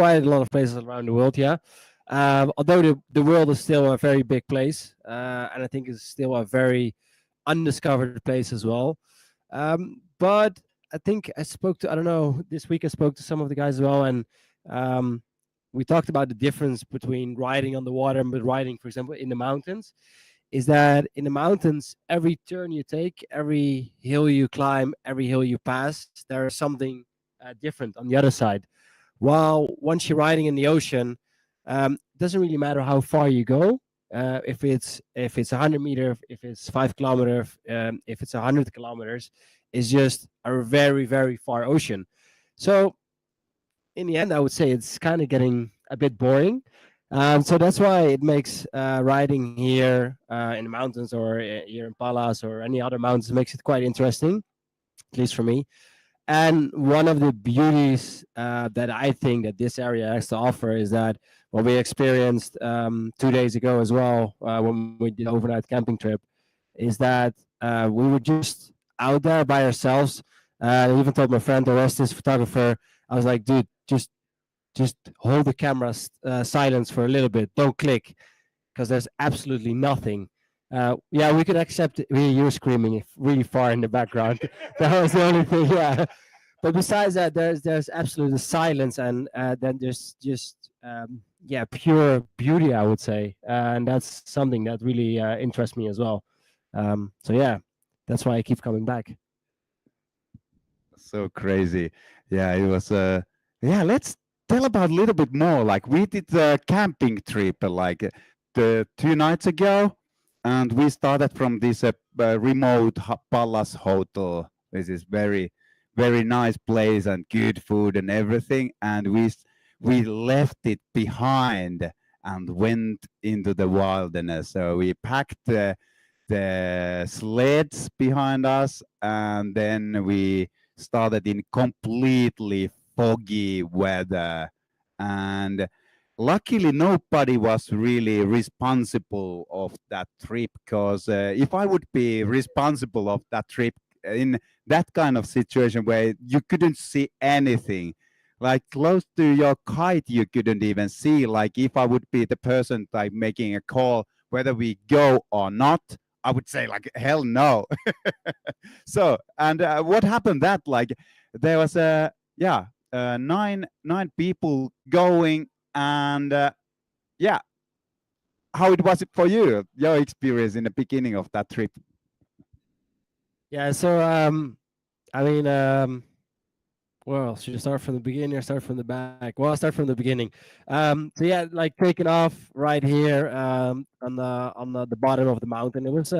quite a lot of places around the world. Yeah, although the world is still a very big place, and I think it's still a very undiscovered place as well. But I think I don't know, this week I spoke to some of the guys as well, and um, we talked about the difference between riding on the water and riding, for example, in the mountains. Is that in the mountains, every turn you take, every hill you climb, every hill you pass, there is something different on the other side. While once you're riding in the ocean, it doesn't really matter how far you go. If it's 100 meter, if it's 5 kilometers, if it's 100 kilometers, it's just a very very far ocean. So in the end, I would say it's kind of getting a bit boring. So that's why it makes riding here in the mountains, or here in Pallas or any other mountains, makes it quite interesting, at least for me. And one of the beauties that I think that this area has to offer is that what we experienced 2 days ago as well, when we did overnight camping trip, is that we were just out there by ourselves. I even told my friend, the rest is photographer, I was like, dude, just hold the camera silence for a little bit. Don't click, because there's absolutely nothing. Yeah, we could accept you screaming really far in the background. That was the only thing. Yeah, but besides that, there's absolute silence, and then there's just yeah, pure beauty, I would say, and that's something that really interests me as well. So yeah, that's why I keep coming back. So crazy. Yeah, it was. Yeah, let's tell about a little bit more. Like we did a camping trip the 2 nights ago, and we started from this remote Pallas hotel. This is very nice place and good food and everything. And we left it behind and went into the wilderness. So we packed the sleds behind us, and then we started in completely foggy weather. And luckily nobody was really responsible of that trip, because if I would be responsible of that trip in that kind of situation where you couldn't see anything, like close to your kite you couldn't even see, like if I would be the person like making a call whether we go or not, I would say like hell no. So and what happened that like there was nine people going, and yeah, how it was it for you, your experience in the beginning of that trip? Yeah. So I mean, well, should I start from the beginning or start from the back? Well, I'll start from the beginning. So yeah, like taking off right here on the bottom of the mountain. It was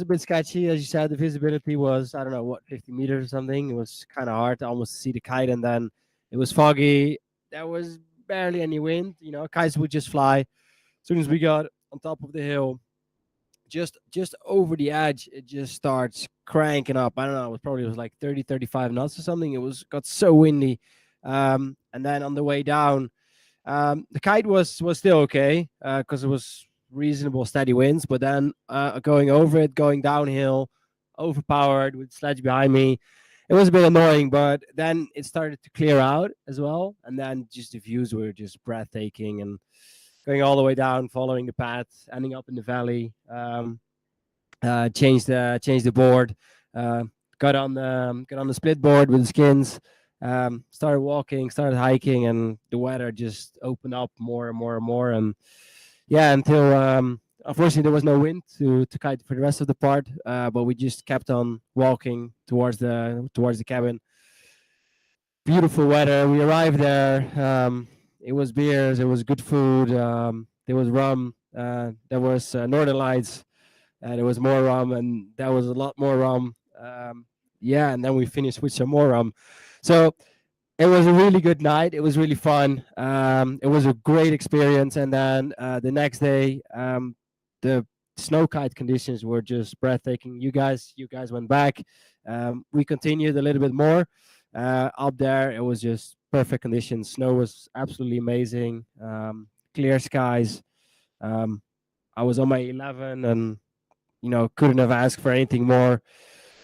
a bit sketchy, as you said. The visibility was, I don't know, what, 50 meters or something. It was kind of hard to almost see the kite, and then it was foggy. There was barely any wind. Kites would just fly. As soon as we got on top of the hill, just over the edge, it just starts cranking up. I don't know, it was like 30, 35 knots or something. It got so windy. And then on the way down, the kite was still okay, because it was reasonable steady winds. But then going over it, going downhill, overpowered with sledge behind me, it was a bit annoying. But then it started to clear out as well, and then just the views were just breathtaking, and going all the way down, following the path, ending up in the valley. Changed the board. Uh, got on the split board with the skins. Started walking, started hiking, and the weather just opened up more and more and more. And yeah, until unfortunately there was no wind to kite for the rest of the part. But we just kept on walking towards the cabin. Beautiful weather. We arrived there. It was beers. It was good food. There was rum. There was Northern Lights. There was more rum, and there was a lot more rum. Yeah, and then we finished with some more rum. So it was a really good night. It was really fun. It was a great experience. And then the next day, the snow kite conditions were just breathtaking. You guys went back. We continued a little bit more up there. It was just perfect conditions. Snow was absolutely amazing. Clear skies. Um, I was on my 11, and couldn't have asked for anything more.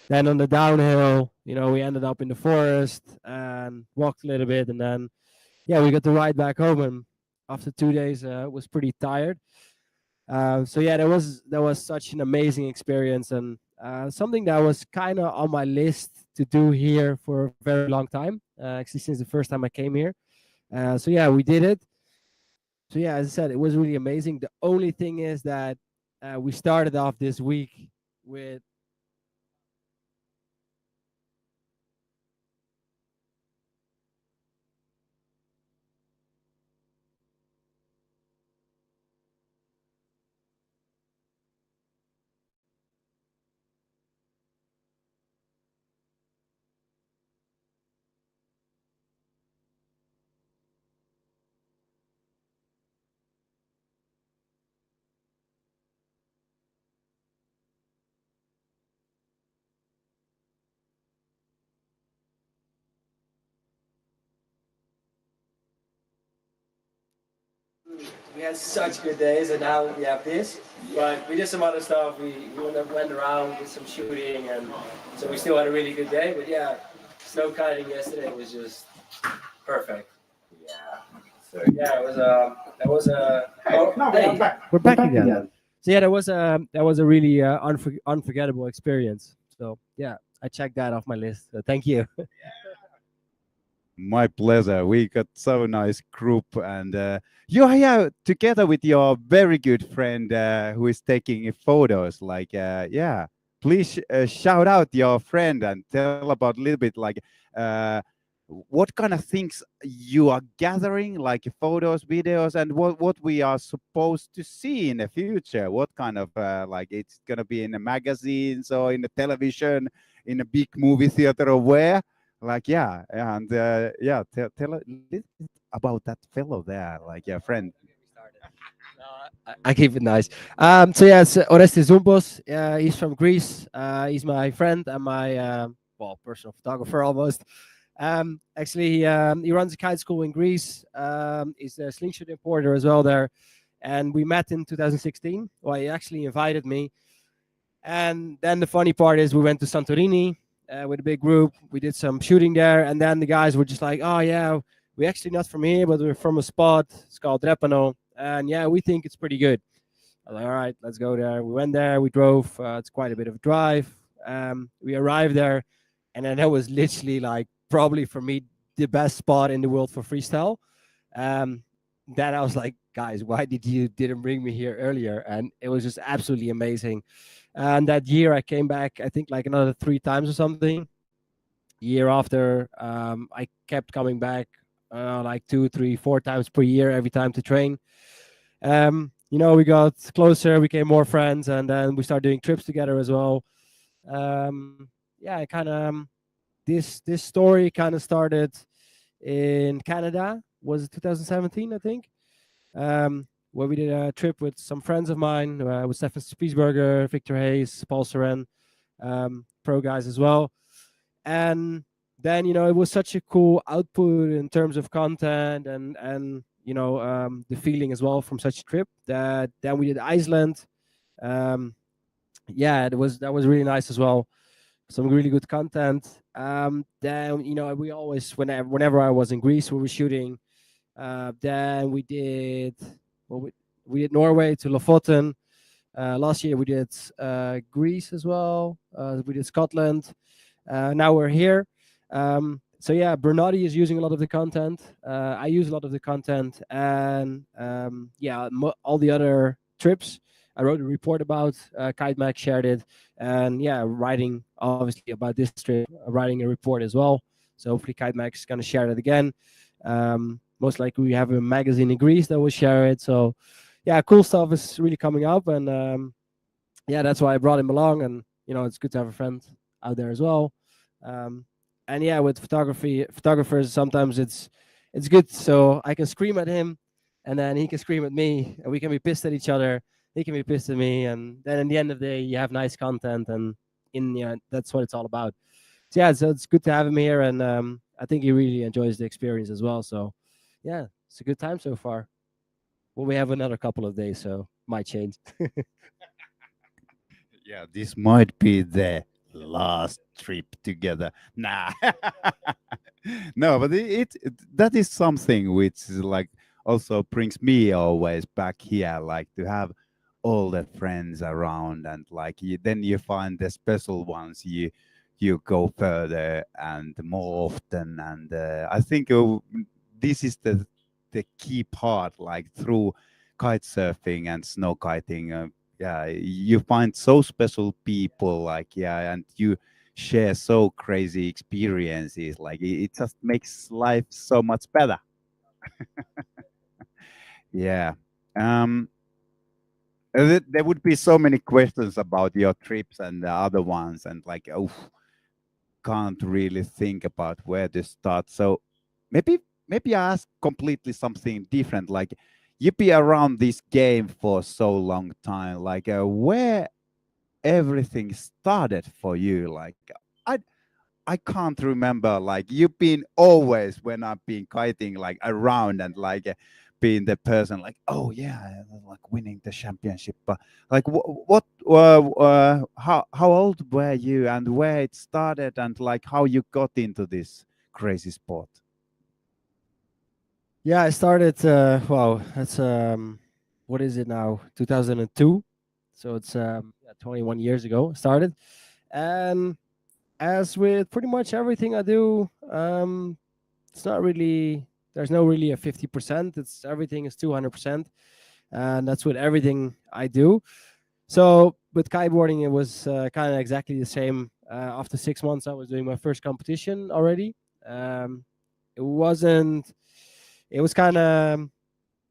Then on the downhill, we ended up in the forest and walked a little bit, and then yeah, we got the ride back home, and after 2 days, was pretty tired. So yeah, that was such an amazing experience, and something that was kind of on my list to do here for a very long time. Actually, since the first time I came here. So yeah, we did it. So yeah, as I said, it was really amazing. The only thing is that we started off this week with we had such good days, and now we have this. But we did some other stuff. We went around, did some shooting, and so we still had a really good day. But yeah, snow kiting yesterday was just perfect. Yeah. So yeah, it was that was a oh, hey, we're back again. So yeah, that was a really unforgettable experience. So yeah, I checked that off my list. So thank you. My pleasure. We got so nice group, and you're here together with your very good friend who is taking photos. Like, yeah, please shout out your friend and tell about a little bit like uh, what kind of things you are gathering, like photos, videos, and what we are supposed to see in the future. What kind of like it's gonna be in the magazines or in the television, in a big movie theater or where? Like yeah, and yeah, tell a little bit about that fellow there, like your friend. I keep it nice. So yeah, it's Orestes Zumbos. He's from Greece. He's my friend and my well, personal photographer almost. Actually, he runs a kite school in Greece. He's a slingshot importer as well there, and we met in 2016. Well, he actually invited me, and then the funny part is we went to Santorini with a big group. We did some shooting there, and then the guys were just like, "Oh yeah, we're actually not from here, but we're from a spot. It's called Repano, and yeah, we think it's pretty good." I was like, "All right, let's go there." We went there. We drove. It's quite a bit of a drive. We arrived there, and then that was literally like probably for me the best spot in the world for freestyle. Um, then I was like, "Guys, why did you didn't bring me here earlier?" And it was just absolutely amazing. And that year I came back, I think like another 3 times or something. Year after, I kept coming back like 2, 3, 4 times per year, every time to train. We got closer, became more friends, and then we started doing trips together as well. Yeah, I kind of this story kind of started in Canada. Was it 2017, I think? Where we did a trip with some friends of mine, with Stefan Spiesberger, Victor Hayes, Paul Seren, pro guys as well. And then it was such a cool output in terms of content and the feeling as well from such a trip that then we did Iceland. Um, yeah, that was really nice as well. Some really good content. Then we always whenever I was in Greece, we were shooting. Then we did Norway to Lofoten. Last year we did Greece as well. We did Scotland. Now we're here. So yeah, Bernardi is using a lot of the content. I use a lot of the content, and yeah, all the other trips I wrote a report about. Kite Mac shared it, and yeah, writing obviously about this trip, writing a report as well. So hopefully Kite Mac is gonna share it again. Most likely we have a magazine in Greece that will share it. So yeah, cool stuff is really coming up, and yeah, that's why I brought him along, and it's good to have a friend out there as well. Um, and yeah, with photographers, sometimes it's good so I can scream at him, and then he can scream at me, and we can be pissed at each other. He can be pissed at me, and then in the end of the day, you have nice content, and that's what it's all about. So yeah, so it's good to have him here, and I think he really enjoys the experience as well. So yeah, it's a good time so far. Well, we have another couple of days, so might change. Yeah, this might be the last trip together. Nah. No, but that is something which is like also brings me always back here, like to have all the friends around, and like then you find the special ones, you go further and more often, and I think this is the key part, like through kite surfing and snow kiting. Yeah, you find so special people, like, yeah, and you share so crazy experiences, like it just makes life so much better. Yeah. um there would be so many questions about your trips and the other ones, and like, oh, can't really think about where to start. So maybe I ask completely something different. Like, you be around this game for so long time. Like, where everything started for you? Like, I I can't remember. Like, you've been always when I've been kiting, like around, and like being the person, like, oh yeah, like winning the championship. But like, how old were you, and where it started, and like how you got into this crazy sport? Yeah, I started. Wow, that's what is it now? 2002. So it's 21 years ago. I started, and as with pretty much everything I do, it's not really. There's no really a 50%. It's everything is 200%, and that's with everything I do. So with kiteboarding, it was kind of exactly the same. After 6 months, I was doing my first competition already. Um, it wasn't. It was kind of.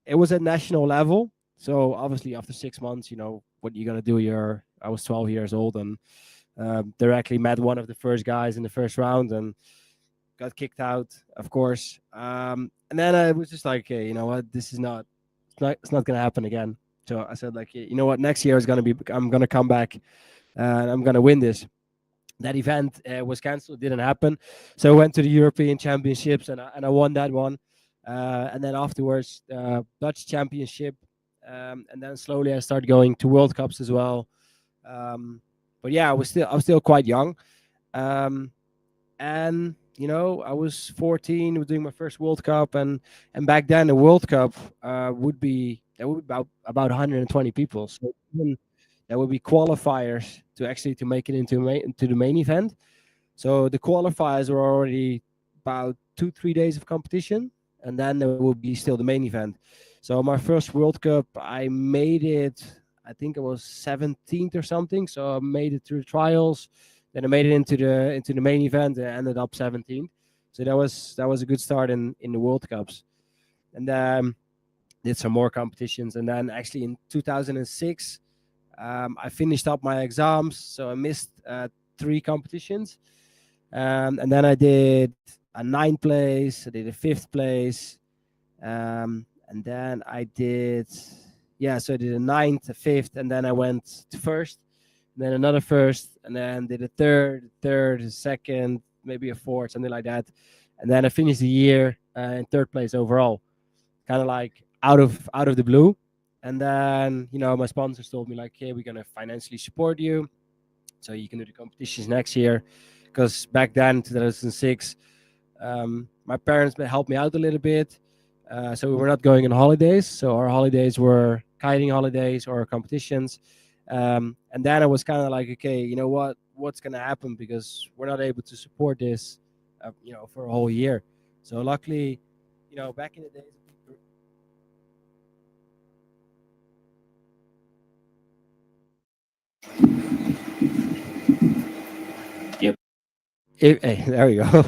It was at national level. So obviously, after 6 months, what you're gonna do. I was 12 years old and directly met one of the first guys in the first round and got kicked out, of course. And then I was just like, hey, you know what? This is not. It's not gonna happen again. So I said, like, hey, you know what? Next year is gonna be. I'm gonna come back and I'm gonna win this. That event was cancelled, didn't happen. So I went to the European Championships and I won that one. And then afterwards, Dutch Championship. And then slowly I started going to World Cups as well. But yeah, I was still quite young. Um, and I was 14, was doing my first World Cup, and back then the World Cup would be about 120 people. So even there would be qualifiers to make it into the main event. So the qualifiers were already about 2-3 days of competition, and then there will be still the main event. So my first World Cup, I made it. I think I was 17th or something. So I made it through the trials. Then I made it into the main event and ended up 17th. So that was a good start in the World Cups. And then did some more competitions. And then actually in 2006, I finished up my exams. So I missed 3 competitions. And then I did a ninth place. I did a fifth place. And then I did, yeah, so I did a ninth, a fifth, and then I went to first, and then another first, and then did a third, a second, maybe a fourth, something like that. And then I finished the year in third place overall, kind of like out of the blue. And then, my sponsors told me like, hey, we're gonna financially support you, so you can do the competitions next year. Because back then, 2006, my parents helped me out a little bit. So we were not going on holidays. So our holidays were kiting holidays or competitions. And then I was kind of like, okay, you know what? What's going to happen? Because we're not able to support this, for a whole year. So luckily, back in the days. Yep. There we go.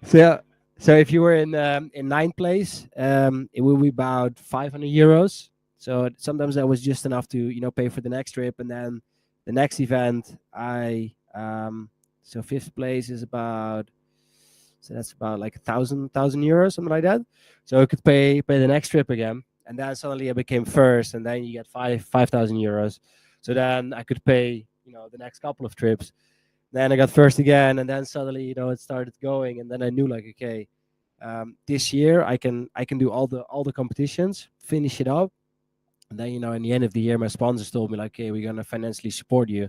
So, so if you were in ninth place, it will be about 500 euros. So sometimes that was just enough to pay for the next trip, and then the next event. So fifth place is about, so that's about like 1,000 euros, something like that. So I could pay the next trip again, and then suddenly I became first, and then you get 5,000 euros. So then I could pay the next couple of trips. Then I got first again, and then suddenly it started going, and then I knew like, okay, this year I can do all the competitions, finish it up, and then in the end of the year my sponsors told me like, okay, we're gonna financially support you,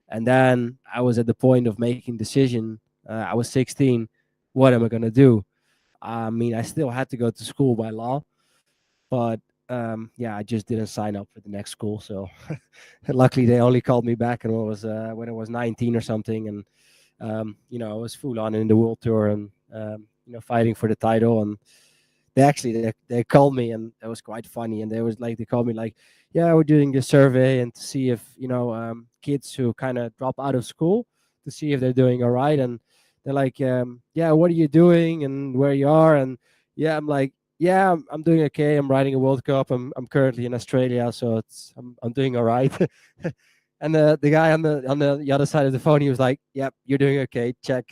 And then I was at the point of making decision. I was 16. What am I gonna do? I mean, I still had to go to school by law, but yeah, I just didn't sign up for the next school. So luckily, they only called me back and when I was 19 or something, and I was full on in the world tour and fighting for the title. And they called me, and it was quite funny. And they called me like, yeah, we're doing this survey and to see if kids who kind of drop out of school to see if they're doing all right. And they're like, yeah, what are you doing and where you are? And yeah, I'm like, yeah, I'm doing okay. I'm riding a World Cup. I'm currently in Australia, so I'm doing all right. And the guy on the other side of the phone, he was like, "Yep, you're doing okay. Check,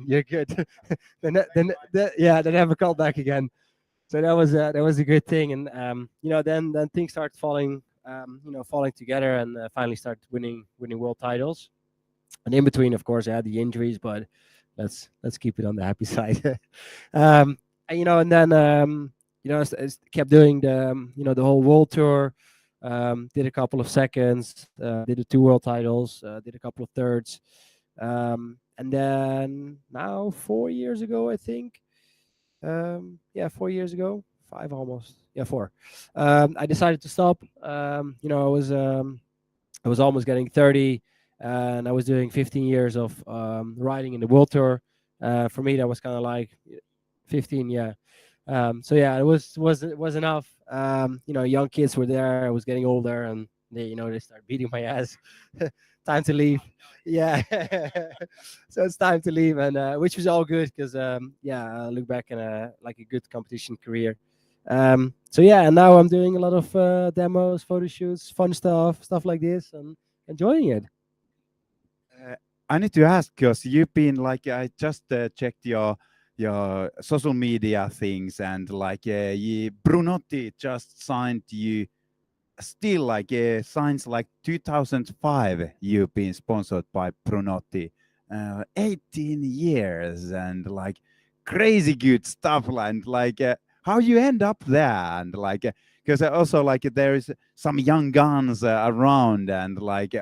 you're good." Yeah, they never called back again. So that was a good thing. And then things start falling together, and finally start winning world titles. And in between, of course, I had the injuries, but let's keep it on the happy side. And then I kept doing the whole world tour. Did a couple of seconds, did the two world titles, did a couple of thirds, and then now 4 years ago, I think. Yeah, 4 years ago, five almost. Yeah, four. I decided to stop. I was almost getting 30, and I was doing 15 years of riding in the world tour. For me, that was kind of like 15, yeah. So yeah, it was enough. Young kids were there. I was getting older, and they start beating my ass. Time to leave. Yeah. So it's time to leave, and which was all good because yeah, I look back in a good competition career. So yeah, and now I'm doing a lot of demos, photo shoots, fun stuff like this, and enjoying it. Uh, I need to ask because you've been like I just checked your social media things and like Brunotti just signed you still like since like 2005 you've been sponsored by Brunotti 18 years and like crazy good stuff and like how you end up there and like because also like there is some young guns around and like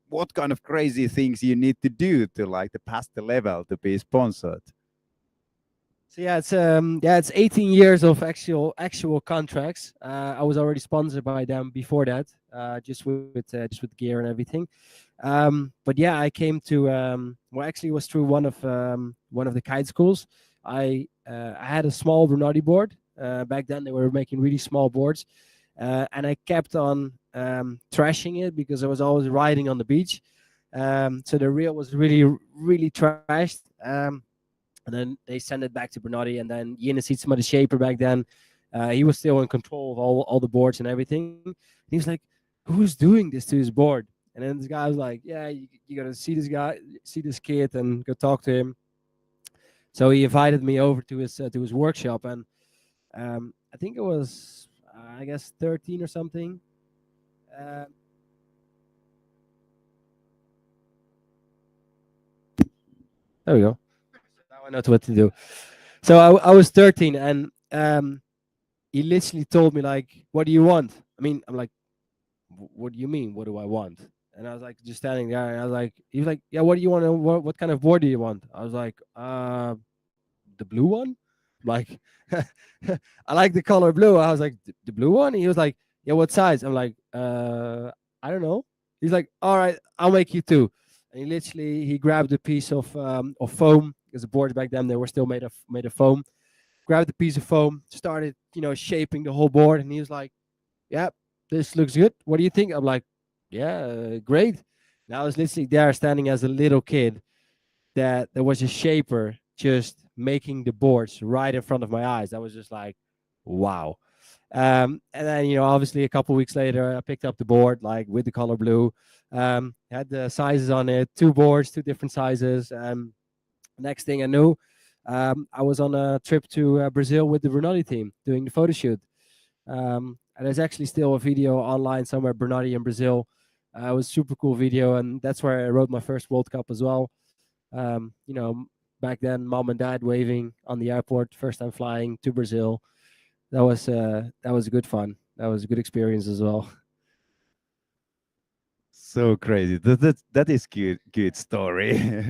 what kind of crazy things you need to do to like to pass the level to be sponsored. So yeah, it's 18 years of actual contracts. I was already sponsored by them before that, just with gear and everything. But yeah, I came to well, actually, it was through one of the kite schools. I had a small Brunati board. Back then, they were making really small boards, and I kept on trashing it because I was always riding on the beach. So the reel was really trashed. And then they sent it back to Bernardi, and then Jens Sietsma, the shaper back then, he was still in control of all the boards and everything. He was like, "Who's doing this to his board?" And then this guy was like, "Yeah, you gotta see this guy, see this kid, and go talk to him." So he invited me over to his workshop, and I think it was I guess 13 or something. Uh, there we go. So now I know what to do. So I was 13, and he literally told me like, "What do you want?" I mean, I'm like, "What do you mean? What do I want?" And I was like, just standing there, and I was like, he was like, "Yeah, what do you want? What kind of board do you want?" I was like, the blue one." Like, I like the color blue. I was like, the blue one. He was like, "Yeah, what size?" I'm like, I don't know. He's like, "All right, I'll make you two." And he grabbed a piece of foam because the boards back then they were still made of foam. Grabbed a piece of foam, started shaping the whole board, and he was like, "Yeah, this looks good. What do you think?" I'm like, "Yeah, great." And I was literally there standing as a little kid that there was a shaper just making the boards right in front of my eyes. That was just like, wow. And then obviously a couple weeks later, I picked up the board like with the color blue. Had the sizes on it, two boards, two different sizes. Next thing I knew, I was on a trip to Brazil with the Brunelli team doing the photo shoot. And there's actually still a video online somewhere, Bernardi in Brazil. It was a super cool video, and that's where I rode my first World Cup as well. Back then, mom and dad waving on the airport, first time flying to Brazil. That was good fun. That was a good experience as well. so crazy. That is good story.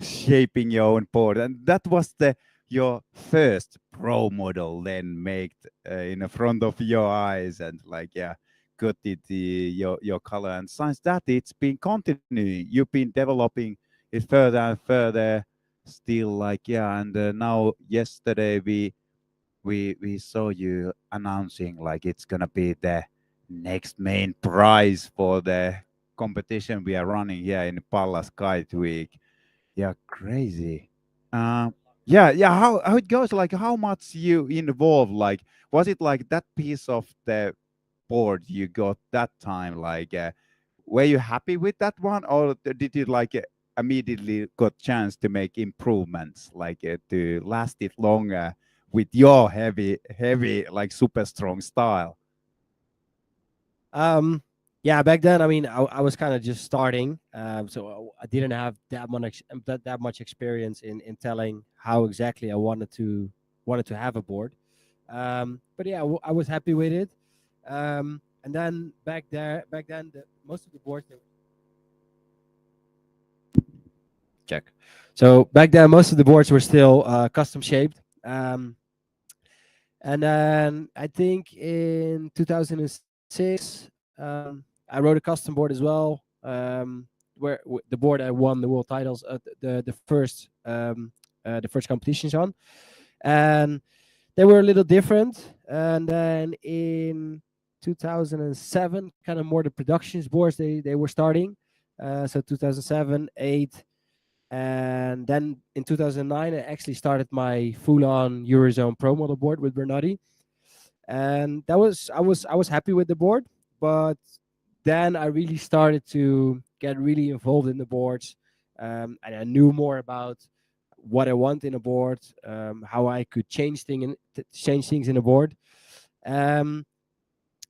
Shaping your own board, and that was the your first pro model then made in the front of your eyes, and like yeah, got it your color and since that it's been continuing. You've been developing it further and further. Still like yeah, and now yesterday we saw you announcing like it's gonna be the next main prize for the competition we are running here in Pallas Kiteweek. Yeah, crazy. Um, yeah. How it goes? Like how much you involved? Like was it like that piece of the board you got that time? Like were you happy with that one, or did you like immediately got chance to make improvements, like to last it longer with your heavy like super strong style? Um, yeah, back then, I mean, I was kind of just starting, so I didn't have that much experience in telling how exactly I wanted to have a board. But yeah, I was happy with it. And then back then, most of the boards they check. So back then, most of the boards were still custom shaped. And then I think in 2006, I wrote a custom board as well, the board I won the world titles, the first competitions on, and they were a little different. And then in 2007, kind of more the productions boards they were starting. So 2007, 8, and then in 2009, I actually started my full-on Eurozone Pro model board with Bernardi, and I was happy with the board. But then I really started to get really involved in the boards, and I knew more about what I want in a board, how I could change things in a board. Um,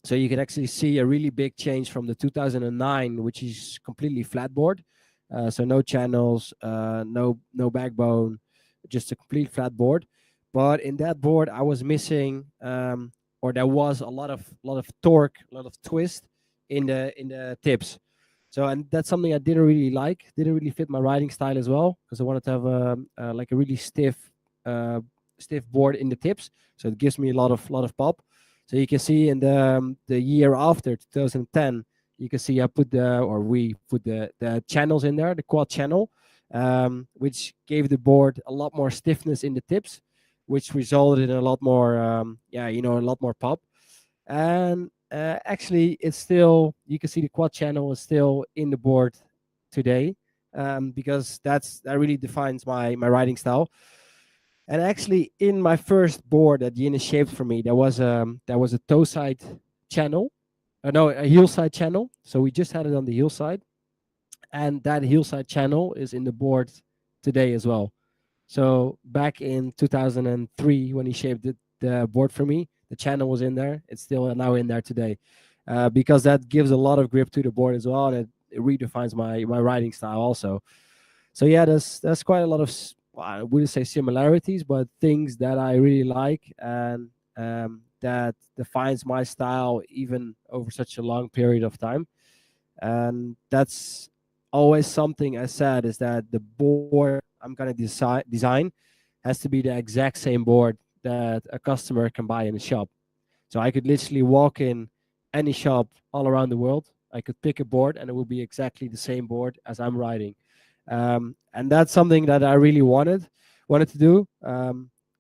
so you can actually see a really big change from the 2009, which is completely flat board. So no channels, no backbone, just a complete flat board. But in that board, I was missing, or there was a lot of torque, a lot of twist in the tips. So, and that's something I didn't really like. Didn't really fit my riding style as well, because I wanted to have like a really uh, stiff board in the tips. So it gives me a lot of pop. So you can see in the year after 2010, you can see we put the channels in there, the quad channel, which gave the board a lot more stiffness in the tips, which resulted in a lot more, a lot more pop. And actually, it's still, you can see the quad channel is still in the board today, because that really defines my riding style. And actually, in my first board that Yin shaped for me, there was a toe side channel, no, a heel side channel. So we just had it on the heel side, and that heel side channel is in the board today as well. So back in 2003, when he shaped the board for me, the channel was in there. It's still now in there today, because that gives a lot of grip to the board as well, and it redefines my riding style also. So yeah, there's quite a lot of well, I wouldn't say similarities, but things that I really like, and that defines my style even over such a long period of time. And that's always something I said, is that the board I'm gonna design has to be the exact same board that a customer can buy in a shop. So I could literally walk in any shop all around the world. I could pick a board and it would be exactly the same board as I'm riding. And that's something that I really wanted to do,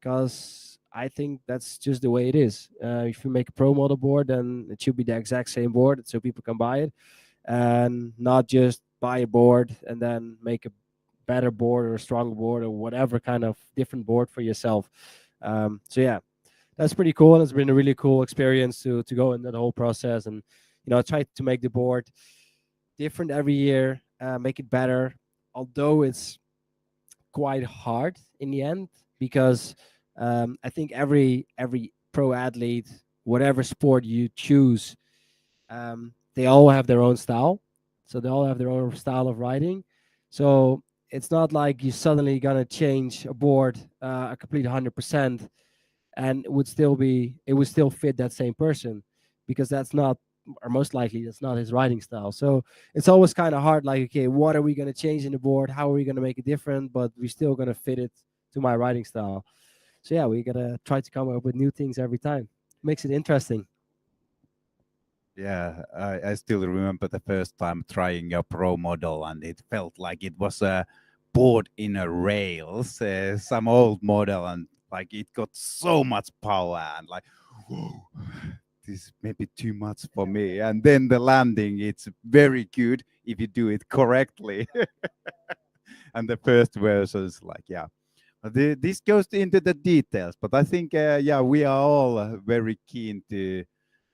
because I think that's just the way it is. If you make a pro model board, then it should be the exact same board so people can buy it, and not just buy a board and then make a better board or a stronger board or whatever kind of different board for yourself. So yeah, that's pretty cool, and it's been a really cool experience to go in that whole process, and try to make the board different every year, make it better. Although it's quite hard in the end, because I think every pro athlete, whatever sport you choose, they all have their own style. So they all have their own style of riding. So it's not like you're suddenly gonna change a board a complete 100%, and it would still fit that same person, because that's or most likely that's not his riding style. So it's always kind of hard. Like, okay, what are we going to change in the board? How are we going to make it different? But we're still going to fit it to my riding style. So yeah, we gotta try to come up with new things every time. Makes it interesting. Yeah, I still remember the first time trying a pro model, and it felt like it was a board in a rails, some old model, and like it got so much power, and like, whoa, this is maybe too much for me. And then the landing, it's very good if you do it correctly. And the first versions, like, yeah. This goes into the details, but I think, yeah, we are all very keen to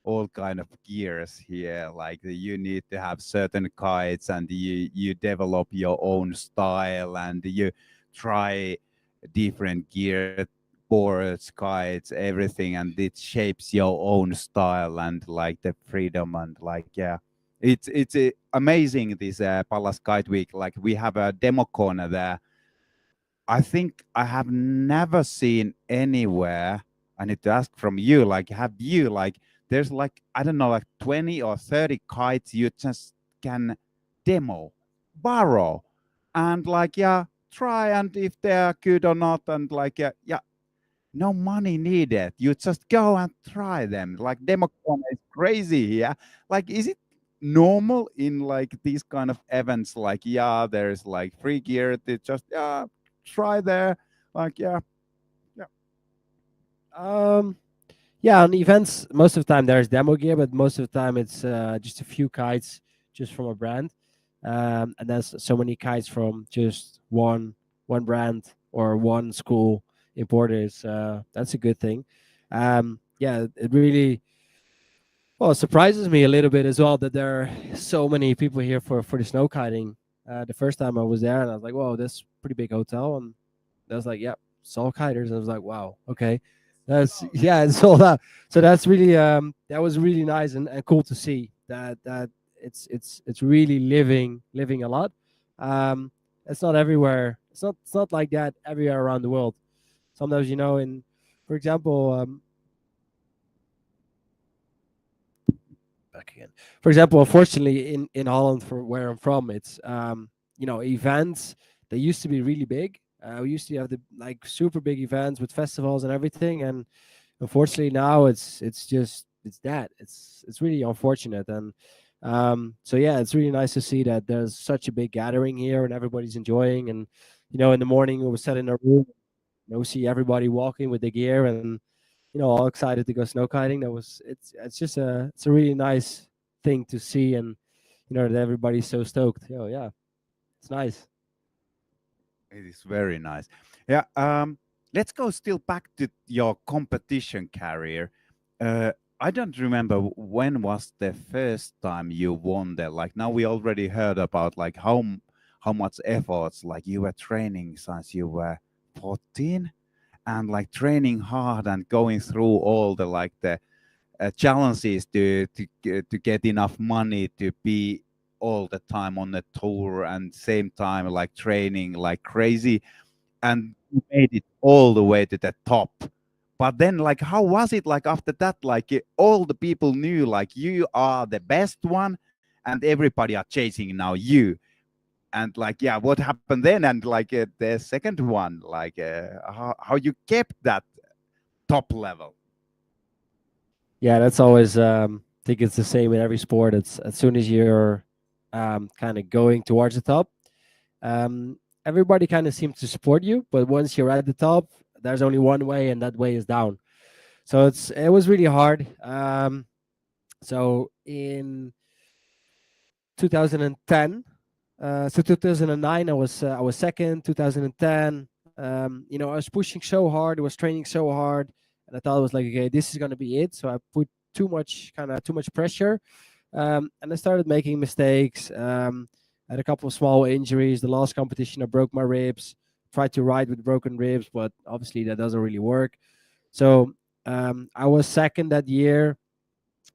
all kind of gears here. Like you need to have certain kites, and you develop your own style, and you try different gear, boards, kites, everything, and it shapes your own style and like the freedom, and like, yeah. It's amazing, this Pallas Kiteweek. Like we have a demo corner there. I think I have never seen anywhere. I need to ask from you, like, have you, like, there's like, I don't know, like 20 or 30 kites you just can demo, borrow, and like, yeah, try, and if they are good or not, and like, yeah, yeah, no money needed. You just go and try them. Like, Democon is crazy here. Like, is it normal in like these kind of events? Like, yeah, there's like free gear to just, yeah, try there. Like, yeah, yeah. Um, yeah, on events, most of the time there's demo gear, but most of the time it's just a few kites just from a brand, and there's so many kites from just one brand or one school importers. That's a good thing. Yeah, it really well it surprises me a little bit as well that there are so many people here for the snow kiting. The first time I was there, and I was like, "Whoa, this pretty big hotel," and I was like, "Yep, Soul Kiters." I was like, "Wow, okay, that's yeah, it's sold out." So that's really that was really nice and cool to see that it's really living a lot. Um, it's not everywhere. It's not like that everywhere around the world. Sometimes in for example, back again. For example, unfortunately, in Holland, from where I'm from, it's events that used to be really big. We used to have the like super big events with festivals and everything, and unfortunately now it's that it's really unfortunate. And so yeah, it's really nice to see that there's such a big gathering here and everybody's enjoying. And in the morning we were sat in a room, see everybody walking with the gear and all excited to go snow kiting. It's a really nice thing to see, and that everybody's so stoked. Yeah, it's nice. It is very nice. Yeah. Let's go still back to your competition career. Uh, I don't remember when was the first time you won there. Like now we already heard about like how much efforts like you were training since you were 14, and like training hard and going through all the like the challenges to get enough money to be all the time on the tour, and same time like training like crazy, and you made it all the way to the top. But then like how was it like after that, like all the people knew like you are the best one, and everybody are chasing now you, and like, yeah, what happened then, and like the second one, like how you kept that top level? Yeah, that's always. I think it's the same in every sport. It's as soon as you're kind of going towards the top, um, everybody kind of seems to support you. But once you're at the top, there's only one way, and that way is down. So it was really hard. So in 2010, so 2009, I was second. 2010, I was pushing so hard, I was training so hard, and I thought it was like, okay, this is gonna be it. So I put too much pressure, and I started making mistakes. I had a couple of small injuries. The last competition, I broke my ribs. Tried to ride with broken ribs, but obviously that doesn't really work. So I was second that year.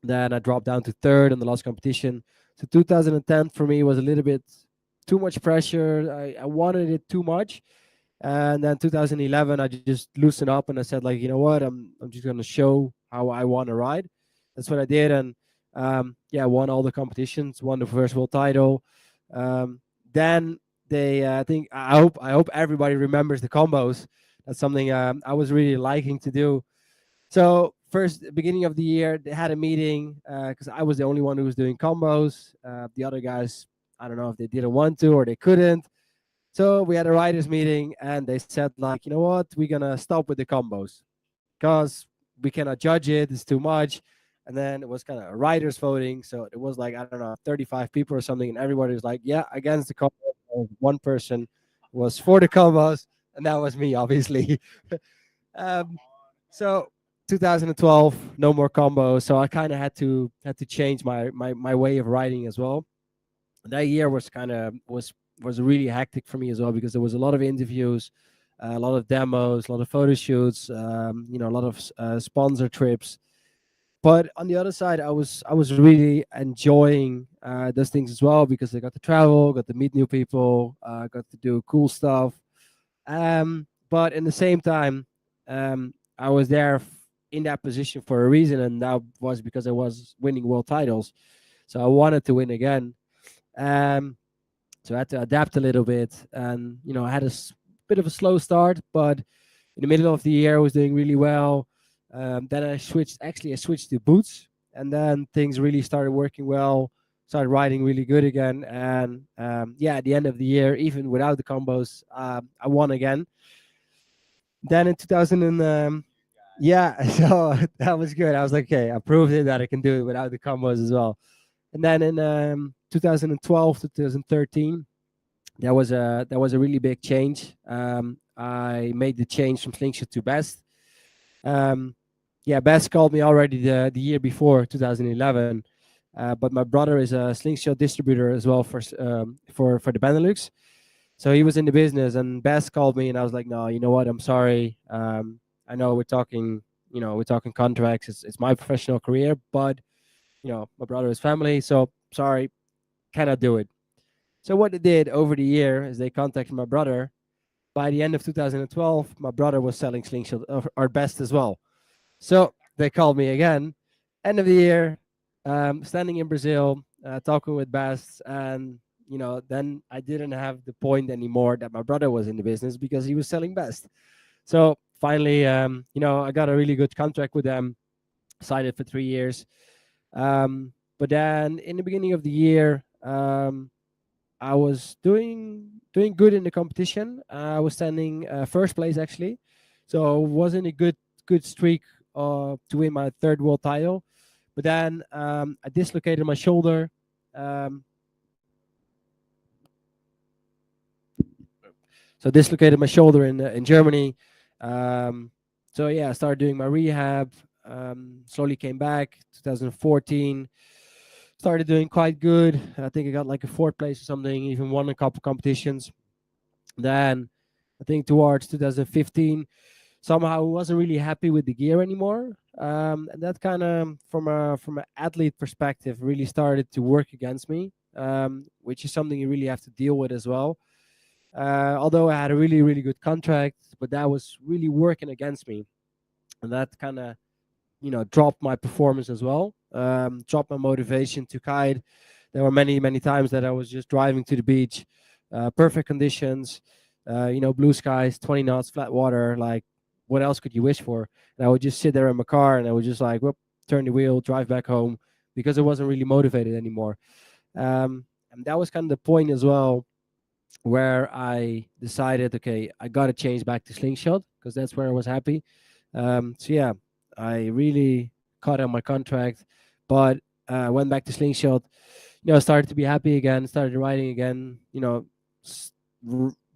Then I dropped down to third in the last competition. So 2010 for me was a little bit too much pressure. I wanted it too much. And then 2011, I just loosened up and I said, like, you know what? I'm just gonna show how I want to ride. That's what I did, and Yeah, won all the competitions, won the first world title. Then they, I think, I hope everybody remembers the combos. That's something I was really liking to do. So first, beginning of the year, they had a meeting because I was the only one who was doing combos. The other guys, I don't know if they didn't want to or they couldn't. So we had a writers meeting, and they said like, you know what, we're gonna stop with the combos because we cannot judge it. It's too much. And then it was kind of writers voting, so it was like, I don't know, 35 people or something, and everybody was like, yeah, against the combos. One person was for the combos, and that was me, obviously. um, so 2012, no more combos. So I kind of had to change my way of writing as well. That year was kind of was really hectic for me as well because there was a lot of interviews, a lot of demos, a lot of photo shoots, a lot of sponsor trips. But on the other side, I was really enjoying those things as well because I got to travel, got to meet new people, got to do cool stuff. But in the same time, I was there in that position for a reason, and that was because I was winning world titles. So I wanted to win again. Um, so I had to adapt a little bit, and I had bit of a slow start, but in the middle of the year, I was doing really well. Then I switched to boots, and then things really started working well. Started riding really good again, and yeah, at the end of the year, even without the combos, I won again. Then in 2000 yeah, so that was good. I was like, okay, I proved it that I can do it without the combos as well. And then in 2012 to 2013, that was a really big change. I made the change from slingshot to best. Um, yeah, best called me already the year before 2011, but my brother is a slingshot distributor as well for the Benelux. So he was in the business, and Best called me, and I was like, no, you know what? I'm sorry. I know we're talking contracts. It's my professional career, but my brother is family, so sorry, cannot do it. So what they did over the year is they contacted my brother. By the end of 2012, my brother was selling slingshot or Best as well. So they called me again, end of the year, standing in Brazil, talking with Best, and then I didn't have the point anymore that my brother was in the business because he was selling Best. So finally, I got a really good contract with them, signed it for 3 years. But then in the beginning of the year, I was doing good in the competition. I was standing first place actually, so was in a good streak to win my third world title. But then I dislocated my shoulder. Um, so dislocated my shoulder in Germany. Um, so yeah, I started doing my rehab. Slowly came back. 2014 started doing quite good. I think I got like a fourth place or something. Even won a couple competitions. Then I think towards 2015, somehow I wasn't really happy with the gear anymore. And that kind of, from an athlete perspective, really started to work against me, which is something you really have to deal with as well. Although I had a really, really good contract, but that was really working against me. And that kind of, dropped my performance as well, dropped my motivation to kite. There were many, many times that I was just driving to the beach, perfect conditions, blue skies, 20 knots, flat water. Like, what else could you wish for? And I would just sit there in my car and I would just like, whoop, turn the wheel, drive back home because I wasn't really motivated anymore. And that was kind of the point as well where I decided, okay, I got to change back to slingshot because that's where I was happy. So yeah, I really cut on my contract, but went back to slingshot. Started to be happy again, started riding again.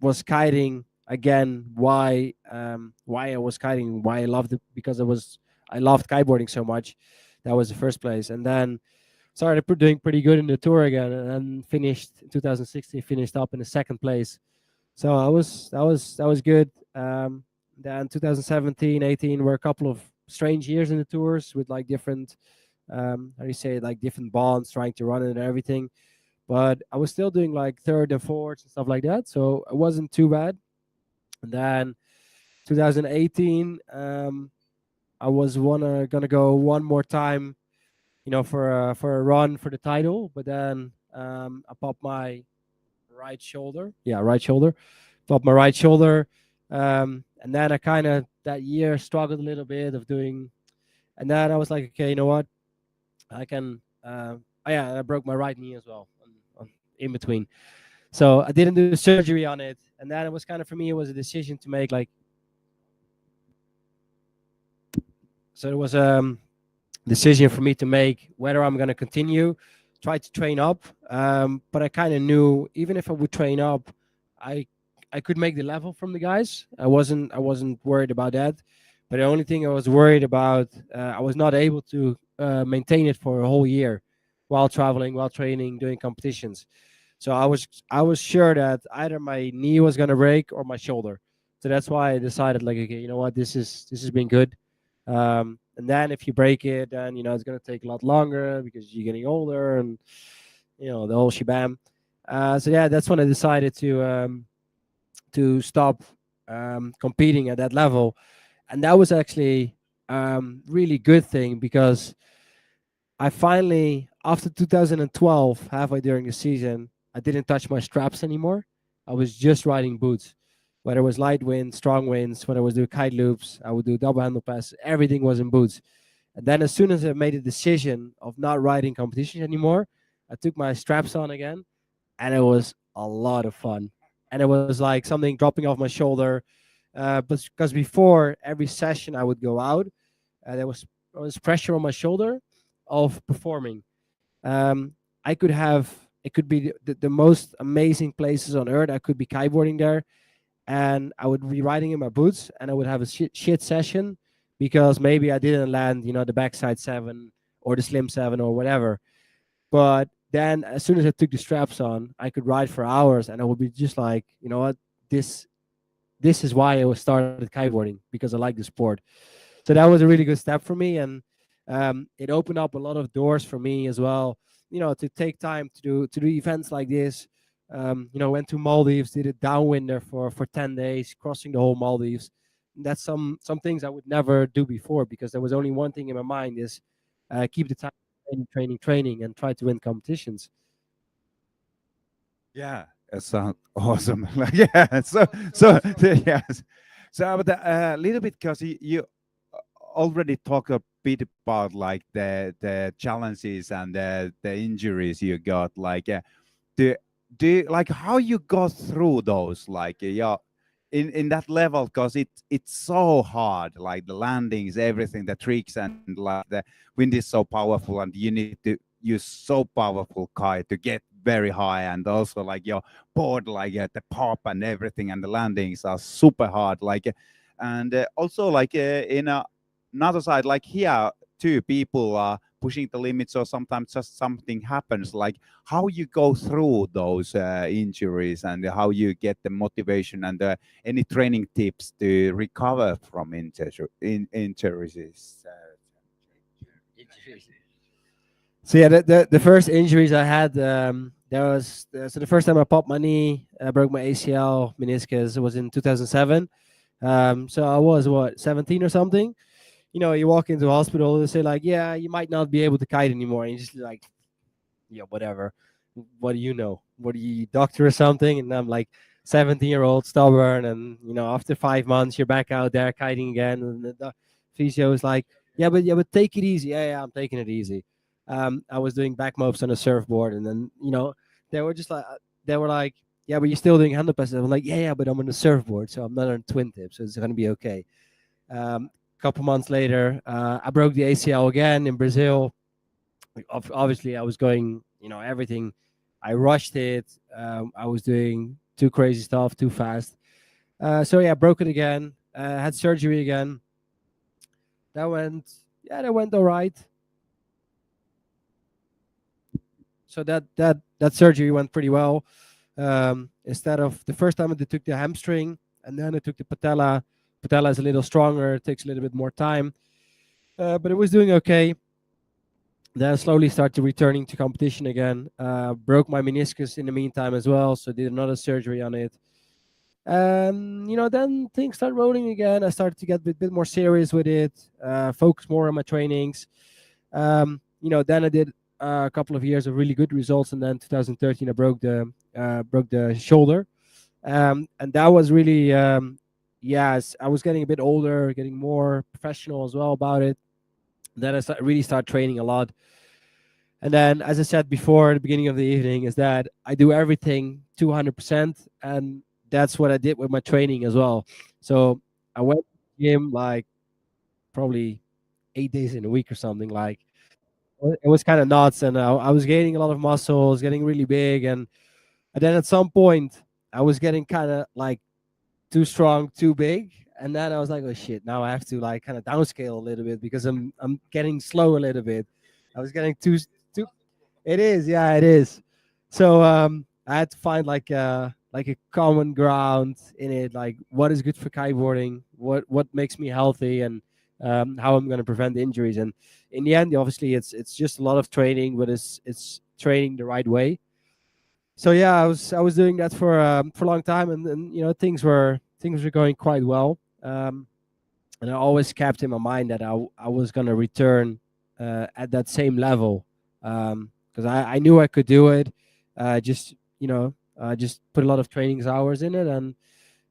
Was kiting again. Why I was kiting? Why I loved it because I loved kiteboarding so much. That was the first place, and then started doing pretty good in the tour again, and then finished in 2016. Finished up in the second place. So that was good. Then 2017, 18 were a couple of strange years in the tours with like different, how do you say it, like different bonds, trying to run it and everything. But I was still doing like third and fourth and stuff like that, so it wasn't too bad. And then 2018, I was gonna go one more time for a run for the title. But then I popped my right shoulder. Yeah, right shoulder. Popped my right shoulder. And then I kind of that year struggled a little bit of doing. And then I was like, okay, you know what? I can. I broke my right knee as well in between. So I didn't do surgery on it. And then it was kind of for me, it was a decision to make. Like, so it was decision for me to make whether I'm going to continue, try to train up. But I kind of knew even if I would train up, I I could make the level from the guys. I wasn't worried about that. But the only thing I was worried about, I was not able to maintain it for a whole year while traveling, while training, doing competitions. So I was sure that either my knee was gonna break or my shoulder. So that's why I decided, like, okay, you know what, this has been good. And then if you break it, then it's gonna take a lot longer because you're getting older and the whole shebang. So yeah, that's when I decided to stop competing at that level, and that was actually really good thing because I finally, after 2012, halfway during the season, I didn't touch my straps anymore. I was just riding boots. Whether it was light winds, strong winds, whether I was doing kite loops, I would do double handle pass, everything was in boots. And then as soon as I made a decision of not riding competition anymore, I took my straps on again, and it was a lot of fun. And it was like something dropping off my shoulder. But because before every session I would go out, there was pressure on my shoulder of performing. Um, I could have it could be the most amazing places on earth. I could be kiteboarding there, and I would be riding in my boots, and I would have a shit session because maybe I didn't land, the backside seven or the slim seven or whatever. But then as soon as I took the straps on, I could ride for hours, and I would be just like, you know what, this this is why I was started kiteboarding, because I like the sport. So that was a really good step for me, and it opened up a lot of doors for me as well. To take time to do events like this. Went to Maldives, did a downwinder for 10 days, crossing the whole Maldives. That's some things I would never do before because there was only one thing in my mind is keep the time training, training, training, and try to win competitions. Yeah, it sounds awesome. Like, yeah, so yes. So, but a little bit because you already talked a bit about like the challenges and the injuries you got. Like, do like how you got through those? Like, yeah, in that level because it's so hard. Like the landings, everything, the tricks, and like the wind is so powerful, and you need to use so powerful kite to get very high, and also like your board, like the pop and everything, and the landings are super hard. Like, and also like in another side, like here, two people are pushing the limits, or sometimes just something happens. Like how you go through those injuries, and how you get the motivation, and any training tips to recover from injuries. So yeah, the first injuries I had, there was so the first time I popped my knee, I broke my ACL meniscus. It was in 2007. So I was what 17 or something. You walk into a hospital, they say like, yeah, you might not be able to kite anymore, and you just like, yeah, whatever. What do you know? What are you, doctor or something? And I'm like 17-year-old, stubborn, and after 5 months you're back out there kiting again, and the physio is like, yeah, but take it easy. Yeah, I'm taking it easy. I was doing back mopes on a surfboard, and then they were just like, they were like, yeah, but you're still doing handle passes. I'm like, yeah, but I'm on a surfboard, so I'm not on twin tip, so it's gonna be okay. Couple months later, I broke the ACL again in Brazil. Like, obviously, I was going, everything. I rushed it. I was doing too crazy stuff too fast. So yeah, broke it again. Had surgery again. That went all right. So that surgery went pretty well. Instead of the first time, I took the hamstring, and then I took the patella. Patella is a little stronger. It takes a little bit more time, but it was doing okay. Then slowly started returning to competition again. Broke my meniscus in the meantime as well, so did another surgery on it. Then things start rolling again. I started to get a bit more serious with it, focus more on my trainings. then I did a couple of years of really good results, and then 2013 I broke the shoulder, and that was really yes, I was getting a bit older, getting more professional as well about it. Then really start training a lot. And then, as I said before at the beginning of the evening, is that I do everything 200%. And that's what I did with my training as well. So I went to the gym like probably 8 days in a week or something. Like, it was kind of nuts. And I was gaining a lot of muscles, getting really big. And then at some point, I was getting kind of like too strong, too big. And then I was like, oh shit, now I have to like kind of downscale a little bit because I'm getting slow a little bit. I was getting too it is, yeah, it is. So I had to find like a common ground in it, like what is good for kiteboarding, what makes me healthy, and how I'm going to prevent injuries. And in the end, obviously, it's just a lot of training, but it's training the right way. So yeah, I was doing that for a long time, and things were going quite well. And I always kept in my mind that I was gonna return at that same level, because I knew I could do it. Just just put a lot of trainings hours in it, and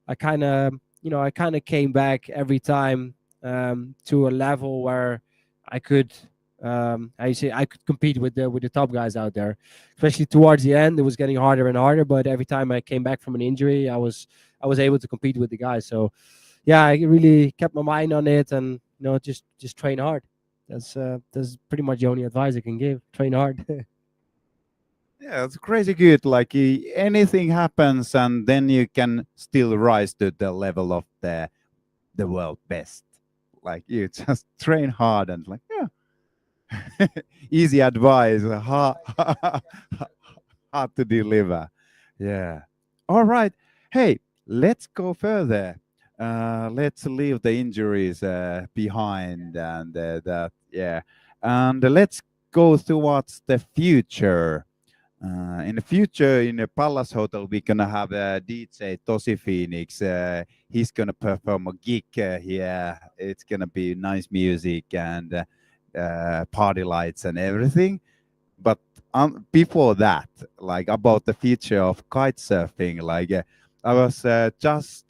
I kind of came back every time to a level where I could how you say I could compete with the top guys out there. Especially towards the end, it was getting harder and harder. But every time I came back from an injury, I was able to compete with the guys. So yeah, I really kept my mind on it, and just train hard. That's pretty much the only advice I can give. Train hard. Yeah, it's crazy good. Like anything happens, and then you can still rise to the level of the world best. Like you just train hard and like yeah, easy advice. Hard, hard to deliver. Yeah. All right. Hey, let's go further. Let's leave the injuries behind and that. Yeah, and let's go towards the future. In the future, in the Pallas Hotel, we're gonna have a DJ Tosi Phoenix. He's gonna perform a gig here. It's gonna be nice music and party lights and everything. But before that, like about the future of kite surfing, like I was just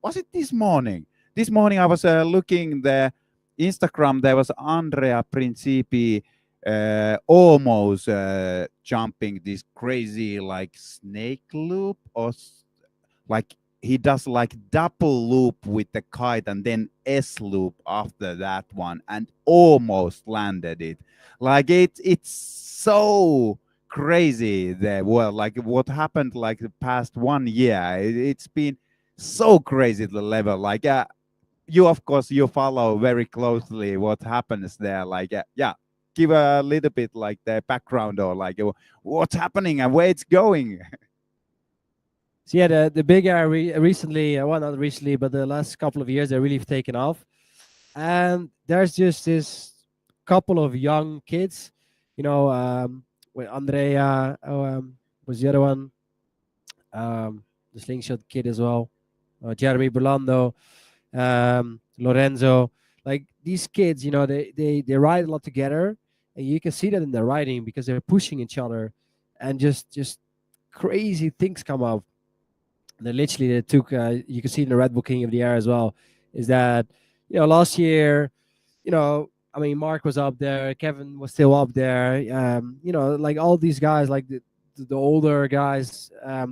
was it this morning? This morning I was looking the Instagram. There was Andrea Principi almost jumping this crazy like snake loop like he does like double loop with the kite and then S loop after that one and almost landed it. Like it's so crazy that well like what happened like the past 1 year. It's been so crazy the level. Like you of course you follow very closely what happens there. Like yeah, give a little bit like the background or like what's happening and where it's going. So yeah, the big air recently, well, not recently, but the last couple of years, they really have taken off. And there's just this couple of young kids, with Andrea, was the other one, the slingshot kid as well, Jeremy Burlando, Lorenzo. Like these kids, they ride a lot together, and you can see that in their riding because they're pushing each other, and just crazy things come up. They took you can see in the Red Bull King of the Air as well, is that last year, I mean, Mark was up there, Kevin was still up there, like all these guys, like the older guys,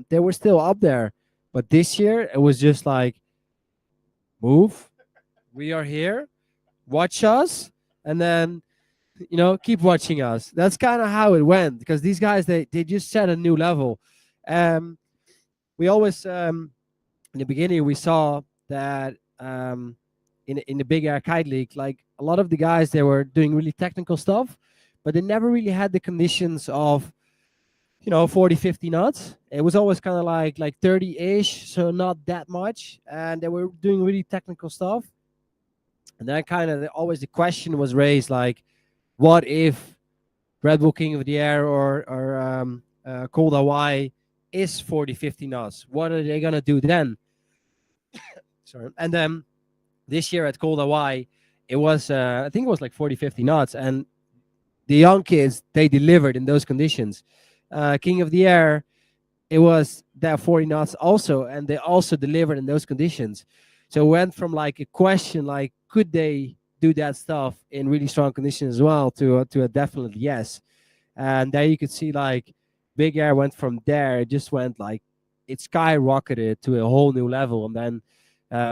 they were still up there. But this year it was just like, move, we are here, watch us, and then keep watching us. That's kind of how it went, because these guys, they just set a new level. We always in the beginning we saw that in the big air kite league, like a lot of the guys, they were doing really technical stuff, but they never really had the conditions of 40, 50 knots. It was always kind of like 30-ish, so not that much, and they were doing really technical stuff. And then kind of always the question was raised, like, what if Red Bull King of the Air or Cold Hawaii is 40, 50 knots? What are they gonna do then? Sorry. And then this year at Cold Hawaii, it was I think it was like 40, 50 knots, and the young kids, they delivered in those conditions. King of the Air, it was that 40 knots also, and they also delivered in those conditions. So it went from like a question like could they do that stuff in really strong conditions as well to a definite yes. And there you could see like Big Air went from there, it just went like it skyrocketed to a whole new level. And then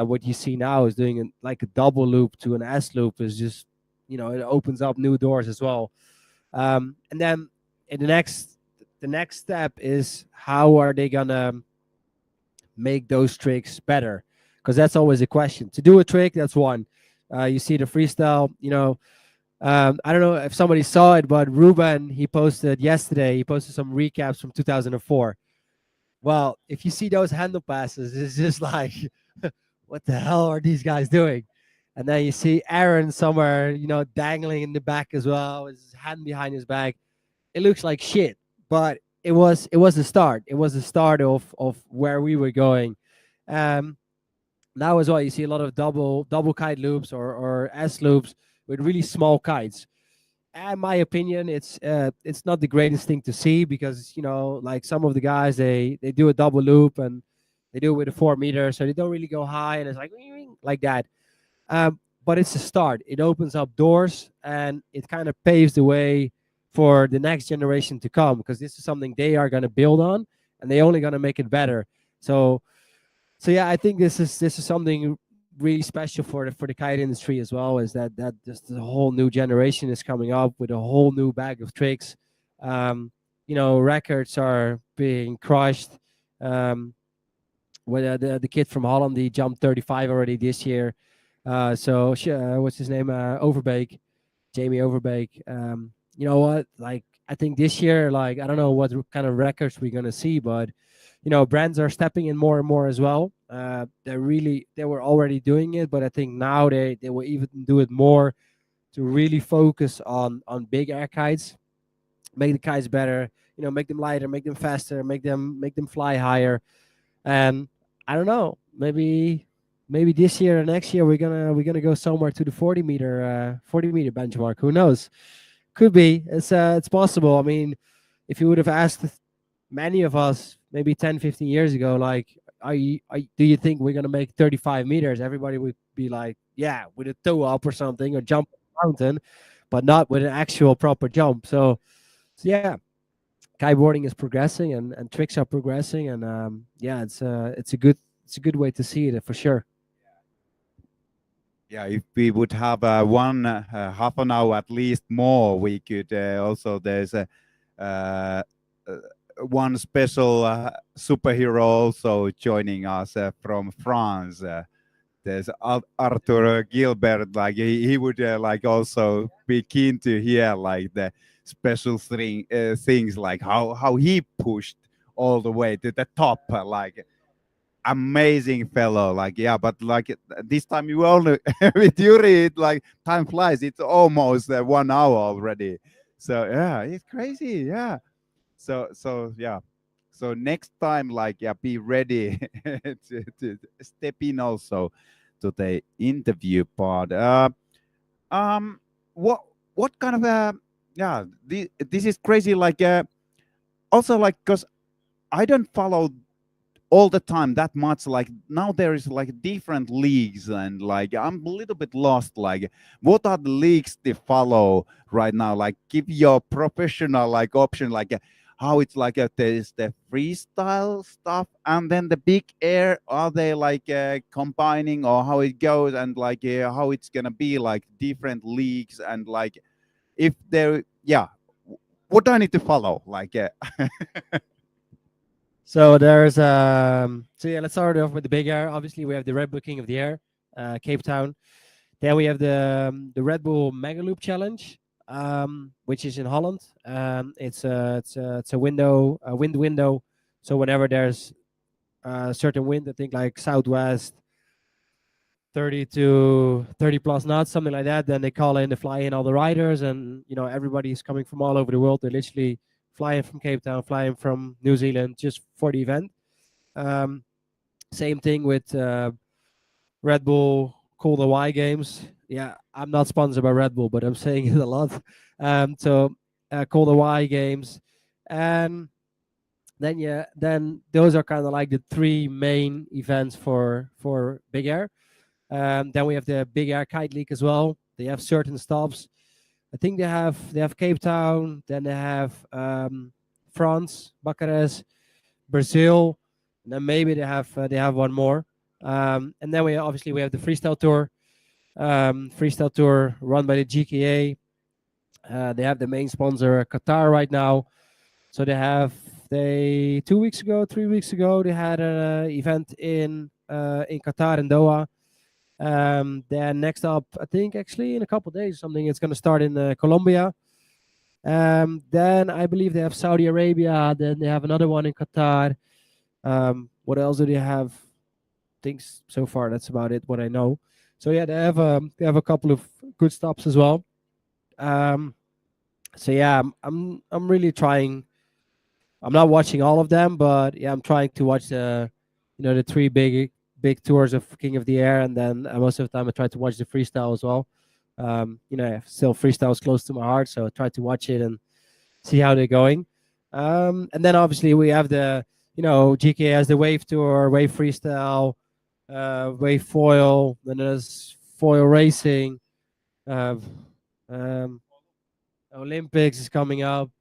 what you see now is doing like a double loop to an S loop is just, it opens up new doors as well. And then in the next step is how are they gonna make those tricks better? Because that's always a question. To do a trick, that's one. You see the freestyle, I don't know if somebody saw it, but Ruben, he posted yesterday, he posted some recaps from 2004. Well, if you see those handle passes, it's just like, what the hell are these guys doing? And then you see Aaron somewhere, dangling in the back as well, with his hand behind his back. It looks like shit, but it was the start. It was the start of where we were going. Um, Now as well, you see a lot of double kite loops or S loops with really small kites. In my opinion, it's not the greatest thing to see because like some of the guys they do a double loop and they do it with a 4 meter, so they don't really go high and it's like "Wing, wing," like that. But it's a start. It opens up doors and it kind of paves the way for the next generation to come because this is something they are going to build on and they only going to make it better. So yeah, I think this is something really special for the kite industry as well. Is that just a whole new generation is coming up with a whole new bag of tricks. Records are being crushed. Um, with the kid from Holland, he jumped 35 already this year. What's his name? Overbeek, Jamie Overbeek. You know what? Like I think this year, like I don't know what kind of records we're gonna see, but brands are stepping in more and more as well. They were already doing it, but I think now they will even do it more to really focus on big air kites, make the kites better, make them lighter, make them faster, make them fly higher. And I don't know, maybe this year or next year we're gonna go somewhere to the 40 meter benchmark. Who knows? Could be. It's possible. I mean, if you would have asked many of us maybe 10, 15 years ago, like, do you think we're going to make 35 meters? Everybody would be like, yeah, with a toe up or something or jump a mountain, but not with an actual proper jump. So yeah, kiteboarding is progressing and tricks are progressing. And yeah, it's a good way to see it for sure. Yeah, if we would have one half an hour at least more, we could also. There's a uh, uh, one special superhero also joining us from France. There's Arthur Gilbert. Like he would like also be keen to hear like the special things like how he pushed all the way to the top. Like amazing fellow. Like yeah, but like this time you only with Yuri, like time flies. It's almost 1 hour already. So yeah, it's crazy. Yeah. So yeah. So next time, like yeah, be ready to step in also to the interview part. Um, what what kind of yeah, this is crazy. Like also like because I don't follow all the time that much. Like now there is like different leagues and like I'm a little bit lost. Like what are the leagues to follow right now? Like give your professional like option. Like how it's like there's the freestyle stuff and then the big air. Are they like combining or how it goes and like how it's gonna be like different leagues and like if there yeah, what do I need to follow? Like So yeah, let's start off with the big air. Obviously, we have the Red Bull King of the Air, Cape Town. Then we have the Red Bull Mega Loop Challenge, which is in Holland. It's a wind window. So whenever there's a certain wind, I think like southwest, 30 to 30 plus knots, something like that, then they call in, they fly in all the riders, and everybody's coming from all over the world. They literally fly in from Cape Town, fly in from New Zealand just for the event. Um, Same thing with Red Bull Cold Y Games. Yeah, I'm not sponsored by Red Bull, but I'm saying it a lot. So called Hawaii Games, and then yeah, then those are kind of like the three main events for Big Air. Then we have the Big Air Kite League as well. They have certain stops. I think they have Cape Town, then they have France, Bucharest, Brazil, and then maybe they have one more. And then we obviously we have the freestyle tour, freestyle tour run by the GKA. They have the main sponsor Qatar right now. So they 2 weeks ago, 3 weeks ago they had an event in Qatar in Doha. Then next up, I think actually in a couple of days, something it's going to start in Colombia. Then I believe they have Saudi Arabia. Then they have another one in Qatar. What else do they have? Things so far. That's about it. What I know. So yeah, they have a couple of good stops as well. Um, so yeah, I'm really trying. I'm not watching all of them, but yeah, I'm trying to watch the three big tours of King of the Air, and then most of the time I try to watch the freestyle as well. Still freestyle is close to my heart, so I try to watch it and see how they're going. And then obviously we have GK has the Wave Tour, Wave Freestyle, Wave Foil. Then there's Foil Racing. Uh, um, Olympics is coming up.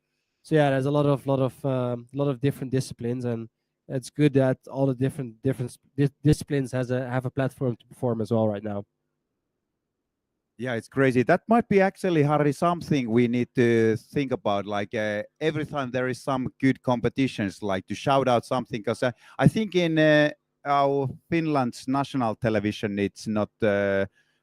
So yeah, there's a lot of different disciplines, and it's good that all the different disciplines have a platform to perform as well right now. Yeah, it's crazy. That might be actually, Harry, something we need to think about. Like every time there is some good competitions, like to shout out something. Because I think in our Finland's national television, it's not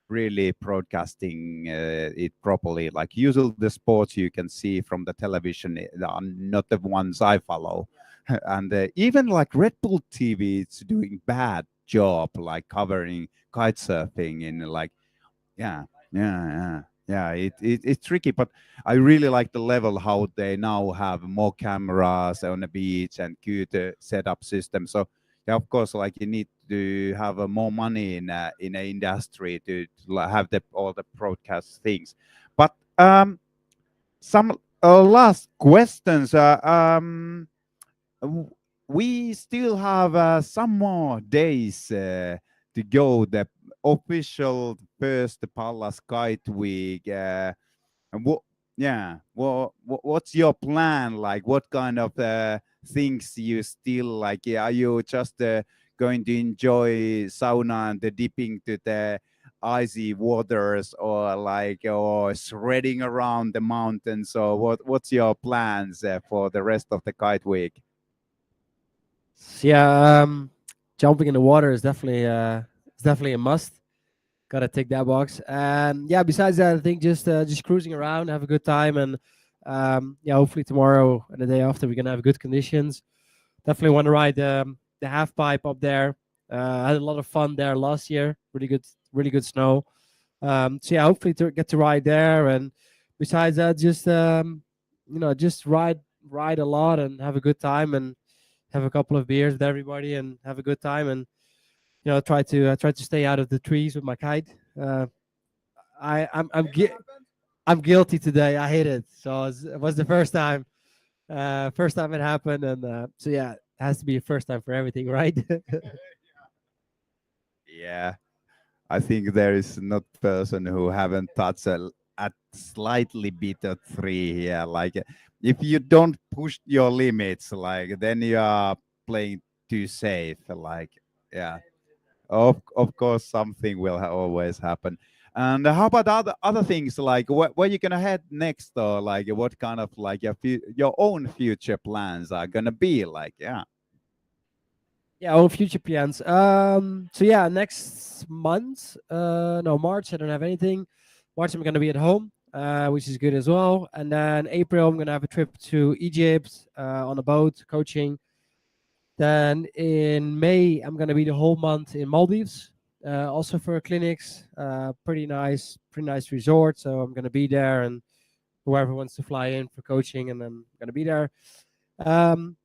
really broadcasting it properly. Like usually the sports you can see from the television are not the ones I follow. And even like Red Bull TV, it's doing bad job, like covering kite surfing in like, yeah, yeah. It's tricky, but I really like the level how they now have more cameras on the beach and good setup system. So yeah, of course, like you need to have more money in a industry to have all the broadcast things. But some last questions. W- we still have some more days to go. The official first Pallas Kiteweek. And yeah, what's your plan? Like, what kind of things you still like? Yeah, are you just going to enjoy sauna and the dipping to the icy waters, or like, or shredding around the mountains? Or what's your plans for the rest of the kite week? So yeah, jumping in the water is definitely a must. Gotta tick that box. And yeah, besides that, I think just cruising around, have a good time, and yeah, hopefully tomorrow and the day after we're gonna have good conditions. Definitely want to ride the half pipe up there. I had a lot of fun there last year. Really good snow. So yeah, hopefully to get to ride there. And besides that, just ride a lot and have a good time and have a couple of beers with everybody and have a good time and try to stay out of the trees with my kite. Uh, I'm guilty today. I hit it, so it was the first time it happened, and so yeah, it has to be a first time for everything, right? Yeah, I think there is not person who haven't touched a slightly bit of three here. Like if you don't push your limits, like then you are playing too safe. Like yeah, of course something will always happen. And how about other things, like where you gonna head next, or like what kind of like your own future plans are gonna be like? Yeah. Yeah, own future plans. So yeah, next month, no March, I don't have anything. March I'm gonna be at home, which is good as well. And then April I'm gonna have a trip to Egypt on a boat coaching. Then in May I'm gonna be the whole month in Maldives, also for clinics. Pretty nice resort. So I'm gonna be there, and whoever wants to fly in for coaching, and then I'm gonna be there. Um,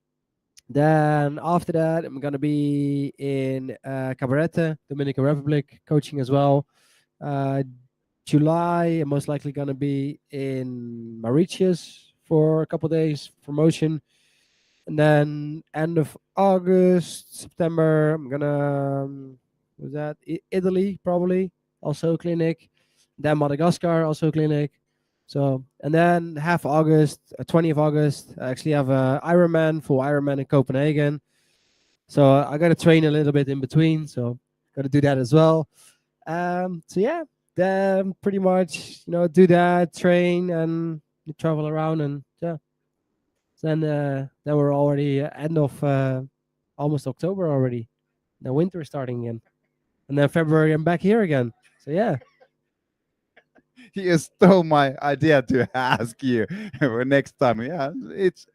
then after that, I'm gonna be in Cabarete, Dominican Republic, coaching as well. Uh, July, I'm most likely gonna be in Mauritius for a couple days promotion, and then end of August, September, I'm gonna was that Italy probably also clinic, then Madagascar also clinic. So and then half August, 20th August, I actually have a Ironman, full Ironman in Copenhagen. So I got to train a little bit in between. So got to do that as well. So yeah, then pretty much do that, train, and you travel around, and yeah. Then we're already end of almost October already. The winter is starting again, and then February I'm back here again. So yeah. You stole my idea to ask you for next time. Yeah, it's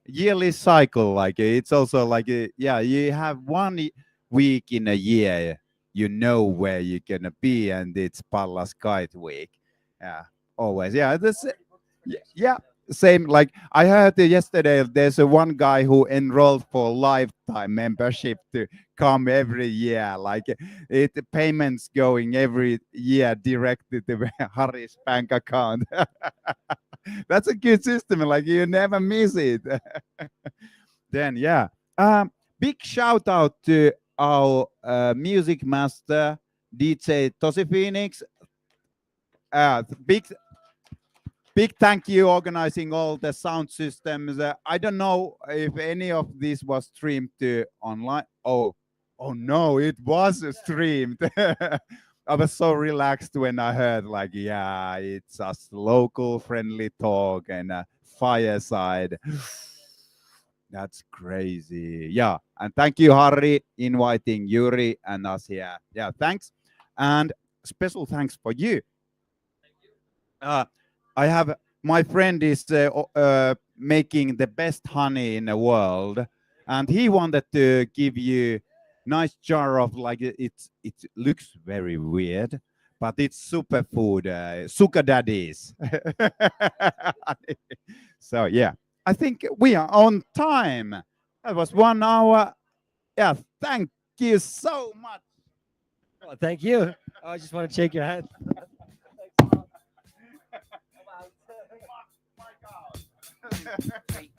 yearly cycle. Like it's also like yeah, you have week in a year. You know where you're gonna be, and it's Pallas Kiteweek. Yeah, always. Yeah, this. Yeah, same. Like I heard yesterday, there's a one guy who enrolled for lifetime membership to come every year. Like it payments going every year directly to Harry's bank account. That's a good system. Like you never miss it. Then yeah, big shout out to our music master DJ Tosi Phoenix. Big thank you organizing all the sound systems. I don't know if any of this was streamed to online. Oh no, it was streamed. I was so relaxed when I heard like, yeah, it's us local friendly talk and fireside. That's crazy. Yeah, and thank you, Harry, inviting Youri and us here. Yeah, thanks, and special thanks for you. Uh, I have my friend is making the best honey in the world, and he wanted to give you nice jar of like it looks very weird, but it's superfood, sugar daddies. So yeah, I think we are on time. That was 1 hour. Yeah, thank you so much. Well, thank you. I just want to shake your hand. My God.